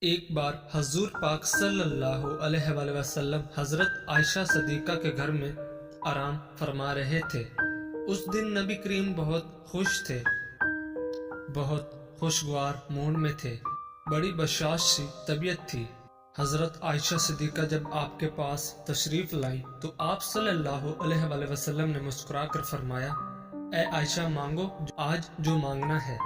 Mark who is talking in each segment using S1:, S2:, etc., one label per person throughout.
S1: ایک بار حضور پاک صلی اللہ علیہ وآلہ وسلم حضرت عائشہ صدیقہ کے گھر میں آرام فرما رہے تھے۔ اس دن نبی کریم بہت خوش تھے، بہت خوشگوار موڈ میں تھے، بڑی بشاش سی طبیعت تھی۔ حضرت عائشہ صدیقہ جب آپ کے پاس تشریف لائیں تو آپ صلی اللہ علیہ وآلہ وسلم نے مسکرا کر فرمایا، اے عائشہ مانگو آج جو مانگنا ہے۔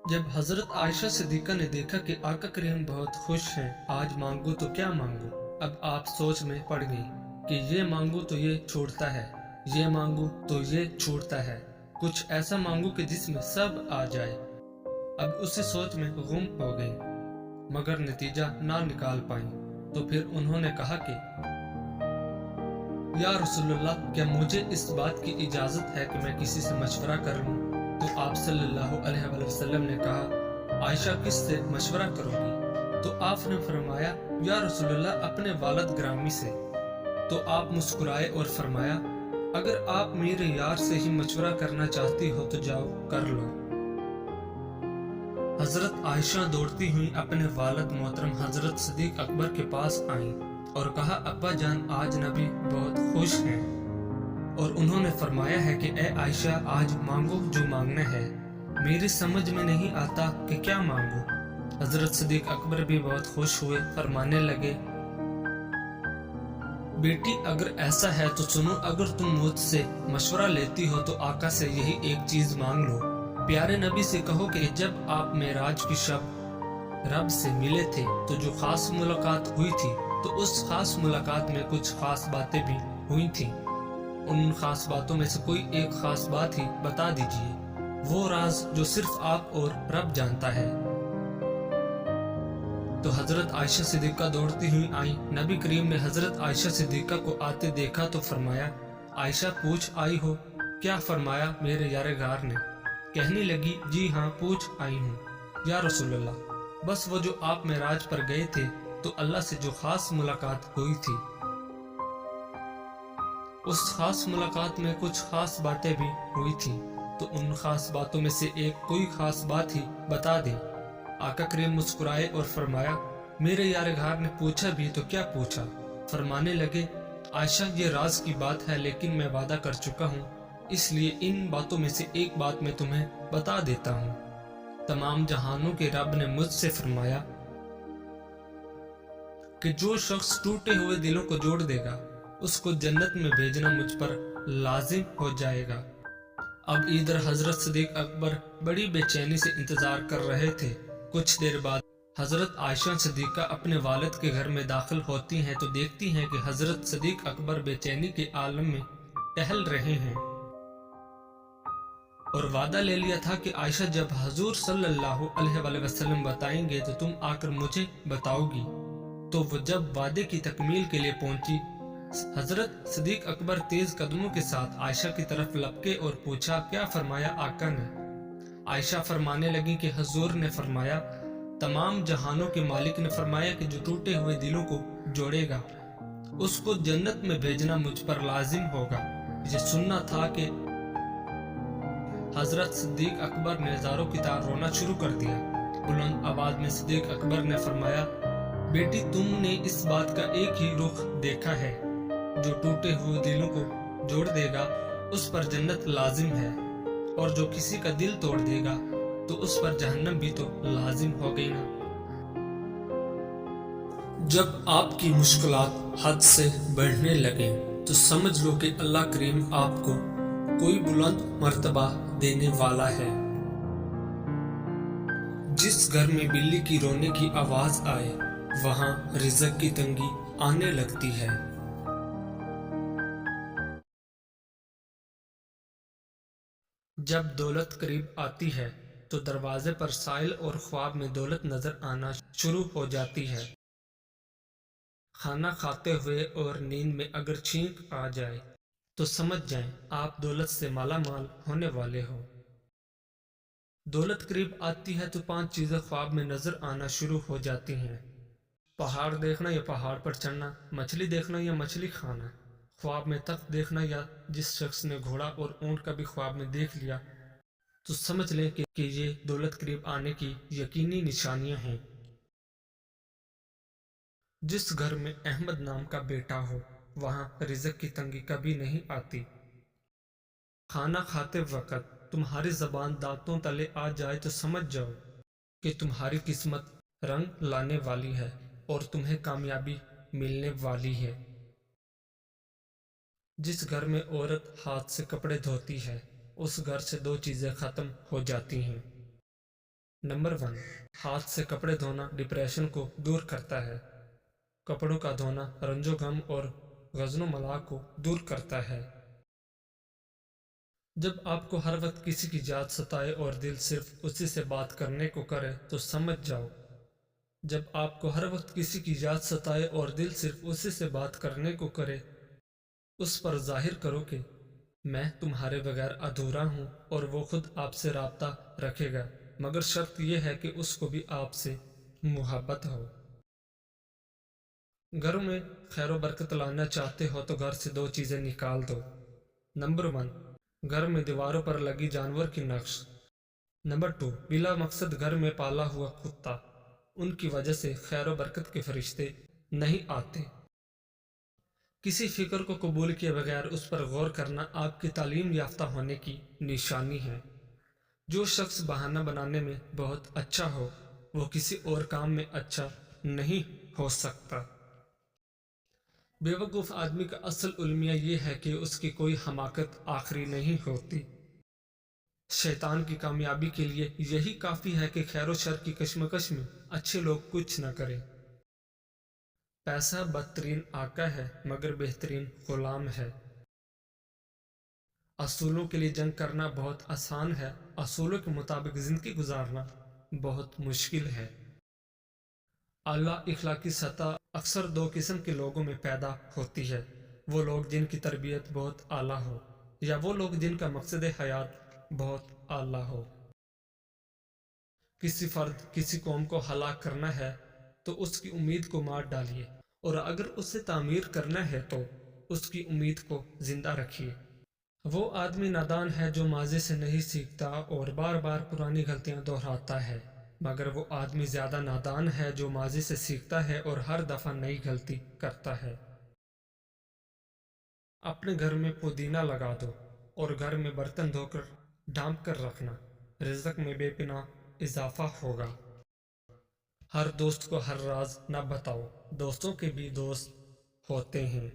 S1: جب حضرت عائشہ صدیقہ نے دیکھا کہ آقا کریم بہت خوش ہیں، آج مانگو تو کیا مانگو، اب آپ سوچ میں پڑ گئی کہ یہ مانگو تو یہ چھوڑتا ہے، یہ مانگو تو یہ چھوڑتا ہے، کچھ ایسا مانگو کہ جس میں سب آ جائے۔ اب اسی سوچ میں گم ہو گئی مگر نتیجہ نہ نکال پائیں، تو پھر انہوں نے کہا کہ یا رسول اللہ، کیا مجھے اس بات کی اجازت ہے کہ میں کسی سے مشورہ کر لوں؟ تو آپ صلی اللہ علیہ وآلہ وسلم نے کہا، عائشہ کس سے مشورہ کرو گی؟ تو آپ نے فرمایا، یا رسول اللہ اپنے والد گرامی سے۔ تو آپ مسکرائے اور فرمایا، اگر آپ میرے یار سے ہی مشورہ کرنا چاہتی ہو تو جاؤ کر لو۔ حضرت عائشہ دوڑتی ہوئی اپنے والد محترم حضرت صدیق اکبر کے پاس آئیں اور کہا، ابا جان آج نبی بہت خوش ہیں اور انہوں نے فرمایا ہے کہ اے عائشہ آج مانگو جو مانگنا ہے، میری سمجھ میں نہیں آتا کہ کیا مانگو۔ حضرت صدیق اکبر بھی بہت خوش ہوئے، فرمانے لگے، بیٹی اگر ایسا ہے تو سنو، اگر تم مجھ سے مشورہ لیتی ہو تو آقا سے یہی ایک چیز مانگ لو۔ پیارے نبی سے کہو کہ جب آپ معراج کی شب رب سے ملے تھے تو جو خاص ملاقات ہوئی تھی تو اس خاص ملاقات میں کچھ خاص باتیں بھی ہوئی تھیں، ان خاص باتوں میں سے کوئی ایک خاص بات ہی بتا دیجئے، وہ راز جو صرف آپ اور رب جانتا ہے۔ تو حضرت عائشہ صدیقہ دوڑتی ہوئی آئیں، نبی کریم نے حضرت عائشہ صدیقہ کو آتے دیکھا تو فرمایا، عائشہ پوچھ آئی ہو؟ کیا فرمایا میرے یار غار نے؟ کہنے لگی، جی ہاں پوچھ آئی ہوں یا رسول اللہ، بس وہ جو آپ معراج پر گئے تھے تو اللہ سے جو خاص ملاقات ہوئی تھی، اس خاص ملاقات میں کچھ خاص باتیں بھی ہوئی تھیں، تو ان خاص باتوں میں سے ایک کوئی خاص بات ہی بتا دیں۔ آقا کریم مسکرائے اور فرمایا، میرے یار غار نے پوچھا بھی تو کیا پوچھا؟ فرمانے لگے، عائشہ یہ راز کی بات ہے لیکن میں وعدہ کر چکا ہوں، اس لیے ان باتوں میں سے ایک بات میں تمہیں بتا دیتا ہوں۔ تمام جہانوں کے رب نے مجھ سے فرمایا کہ جو شخص ٹوٹے ہوئے دلوں کو جوڑ دے گا اس کو جنت میں بھیجنا مجھ پر لازم ہو جائے گا۔ اب ادھر حضرت صدیق اکبر بڑی بے چینی سے انتظار کر رہے تھے۔ کچھ دیر بعد حضرت عائشہ صدیقہ اپنے والد کے گھر میں داخل ہوتی ہیں تو دیکھتی ہیں کہ حضرت صدیق اکبر بے چینی کے عالم میں ٹہل رہے ہیں اور وعدہ لے لیا تھا کہ عائشہ جب حضور صلی اللہ علیہ وآلہ وسلم بتائیں گے تو تم آ کر مجھے بتاؤ گی۔ تو وہ جب وعدے کی تکمیل کے لیے پہنچی، حضرت صدیق اکبر تیز قدموں کے ساتھ عائشہ کی طرف لپکے اور پوچھا، کیا فرمایا آقا نے؟ عائشہ فرمانے لگی کہ حضور نے فرمایا، تمام جہانوں کے مالک نے فرمایا کہ جو ٹوٹے ہوئے دلوں کو جوڑے گا اس کو جنت میں بھیجنا مجھ پر لازم ہوگا۔ یہ سننا تھا کہ حضرت صدیق اکبر نے زاروں کی طرح رونا شروع کر دیا۔ بلند آواز میں صدیق اکبر نے فرمایا، بیٹی تم نے اس بات کا ایک ہی رخ دیکھا ہے، جو ٹوٹے ہوئے دلوں کو جوڑ دے گا اس پر جنت لازم ہے، اور جو کسی کا دل توڑ دے گا تو اس پر جہنم بھی تو لازم ہو گئی نا۔ جب آپ کی مشکلات حد سے بڑھنے لگیں تو سمجھ لو کہ اللہ کریم آپ کو کوئی بلند مرتبہ دینے والا ہے۔ جس گھر میں بلی کی رونے کی آواز آئے وہاں رزق کی تنگی آنے لگتی ہے۔ جب دولت قریب آتی ہے تو دروازے پر سائل اور خواب میں دولت نظر آنا شروع ہو جاتی ہے۔ کھانا کھاتے ہوئے اور نیند میں اگر چھینک آ جائے تو سمجھ جائیں آپ دولت سے مالا مال ہونے والے ہو۔ دولت قریب آتی ہے تو 5 چیزیں خواب میں نظر آنا شروع ہو جاتی ہیں: پہاڑ دیکھنا یا پہاڑ پر چڑھنا، مچھلی دیکھنا یا مچھلی کھانا، خواب میں تخت دیکھنا یا جس شخص نے گھوڑا اور اونٹ کا بھی خواب میں دیکھ لیا تو سمجھ لیں کہ یہ دولت قریب آنے کی یقینی نشانیاں ہیں۔ جس گھر میں احمد نام کا بیٹا ہو وہاں رزق کی تنگی کبھی نہیں آتی۔ کھانا کھاتے وقت تمہاری زبان دانتوں تلے آ جائے تو سمجھ جاؤ کہ تمہاری قسمت رنگ لانے والی ہے اور تمہیں کامیابی ملنے والی ہے۔ جس گھر میں عورت ہاتھ سے کپڑے دھوتی ہے اس گھر سے دو چیزیں ختم ہو جاتی ہیں۔ نمبر 1، ہاتھ سے کپڑے دھونا ڈپریشن کو دور کرتا ہے۔ کپڑوں کا دھونا رنج و غم اور غضن و ملال کو دور کرتا ہے۔ جب آپ کو ہر وقت کسی کی یاد ستائے اور دل صرف اسی سے بات کرنے کو کرے تو سمجھ جاؤ۔ جب آپ کو ہر وقت کسی کی یاد ستائے اور دل صرف اسی سے بات کرنے کو کرے اس پر ظاہر کرو کہ میں تمہارے بغیر ادھورا ہوں اور وہ خود آپ سے رابطہ رکھے گا، مگر شرط یہ ہے کہ اس کو بھی آپ سے محبت ہو۔ گھر میں خیر و برکت لانا چاہتے ہو تو گھر سے دو چیزیں نکال دو۔ نمبر 1، گھر میں دیواروں پر لگی جانور کی نقش۔ نمبر 2، بلا مقصد گھر میں پالا ہوا کتا۔ ان کی وجہ سے خیر و برکت کے فرشتے نہیں آتے۔ کسی فکر کو قبول کیے بغیر اس پر غور کرنا آپ کی تعلیم یافتہ ہونے کی نشانی ہے۔ جو شخص بہانہ بنانے میں بہت اچھا ہو وہ کسی اور کام میں اچھا نہیں ہو سکتا۔ بے وقوف آدمی کا اصل المیہ یہ ہے کہ اس کی کوئی حماقت آخری نہیں ہوتی۔ شیطان کی کامیابی کے لیے یہی کافی ہے کہ خیر و شر کی کشمکش میں اچھے لوگ کچھ نہ کریں۔ پیسہ بدترین آقا ہے مگر بہترین غلام ہے۔ اصولوں کے لیے جنگ کرنا بہت آسان ہے، اصولوں کے مطابق زندگی گزارنا بہت مشکل ہے۔ اعلیٰ اخلاقی سطح اکثر دو قسم کے لوگوں میں پیدا ہوتی ہے، وہ لوگ جن کی تربیت بہت اعلیٰ ہو یا وہ لوگ جن کا مقصد حیات بہت اعلیٰ ہو۔ کسی فرد کسی قوم کو ہلاک کرنا ہے تو اس کی امید کو مار ڈالیے، اور اگر اسے تعمیر کرنا ہے تو اس کی امید کو زندہ رکھیے۔ وہ آدمی نادان ہے جو ماضی سے نہیں سیکھتا اور بار بار پرانی غلطیاں دہراتا ہے، مگر وہ آدمی زیادہ نادان ہے جو ماضی سے سیکھتا ہے اور ہر دفعہ نئی غلطی کرتا ہے۔ اپنے گھر میں پودینہ لگا دو اور گھر میں برتن دھو کر ڈھانپ کر رکھنا، رزق میں بے پناہ اضافہ ہوگا۔ ہر دوست کو ہر راز نہ بتاؤ، دوستوں کے بھی دوست ہوتے ہیں۔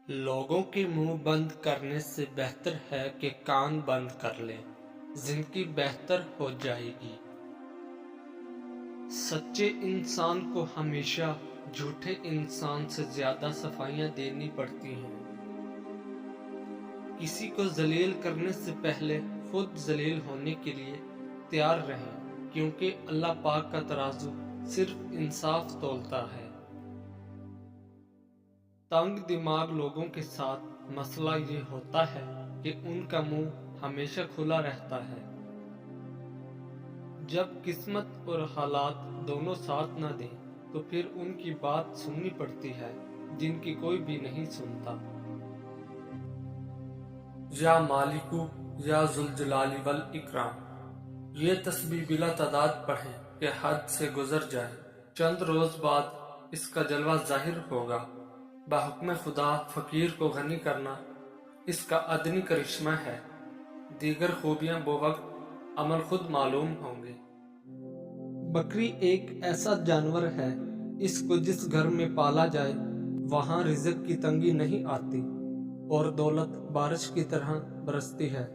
S1: لوگوں کے منہ بند کرنے سے بہتر ہے کہ کان بند کر لیں، زندگی بہتر ہو جائے گی۔ سچے انسان کو ہمیشہ جھوٹے انسان سے زیادہ صفائیاں دینی پڑتی ہیں۔ کسی کو ذلیل کرنے سے پہلے خود ذلیل ہونے کے لیے تیار رہیں، کیونکہ اللہ پاک کا ترازو صرف انصاف تولتا ہے۔ تنگ دماغ لوگوں کے ساتھ مسئلہ یہ ہوتا ہے کہ ان کا منہ ہمیشہ کھلا رہتا ہے۔ جب قسمت اور حالات دونوں ساتھ نہ دیں تو پھر ان کی بات سننی پڑتی ہے جن کی کوئی بھی نہیں سنتا۔ یا مالکو یا ذوالجلال والاکرام، یہ تسبیح بلا تعداد پڑھیں کہ حد سے گزر جائے، چند روز بعد اس کا جلوہ ظاہر ہوگا۔ بحکم خدا فقیر کو غنی کرنا اس کا ادنی کرشمہ ہے، دیگر خوبیاں بوقت عمل خود معلوم ہوں گے۔ بکری ایک ایسا جانور ہے، اس کو جس گھر میں پالا جائے وہاں رزق کی تنگی نہیں آتی اور دولت بارش کی طرح برستی ہے۔